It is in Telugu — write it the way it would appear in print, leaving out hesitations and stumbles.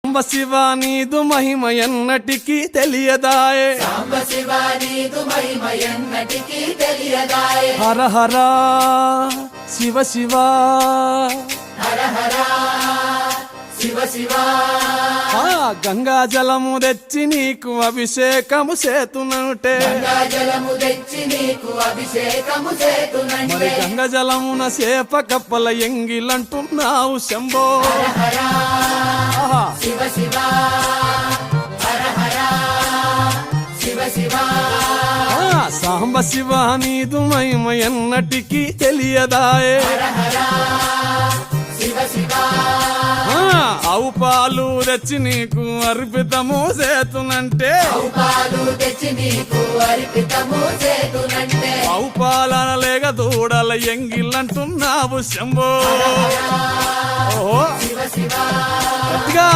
సాంబ శివ నీదు మహిమ ఎన్నటికీ తెలియదాయే, సాంబ శివ నీదు మహిమ ఎన్నటికీ తెలియదాయే. హర హర శివ శివ, హర హర శివ శివ. గంగా జలము తెచ్చి నీకు అభిషేకము చేతునంటే, గంగా జలము తెచ్చి నీకు అభిషేకము చేతునంటే. మరి గంగా జలమున సేప కప్పల ఎంగిలంటున్నావు శంభో. హర హర ఆహా. శివ శివ, హర హర శివ శివ. సాంబ శివ నీదు మహిమ ఎన్నటికీ తెలియదాయే, హర హర శివ శివ. ఆవు పాలు తెచ్చి నీకు అర్పితము చేతునంటే, ఆవు పాలు తెచ్చి నీకు అర్పితము చేతునంటే. ఆవు పాలన లేక దూడల ఎంగిలంటున్నావు శంభో. ఓహో శివ శివ గట్టిగా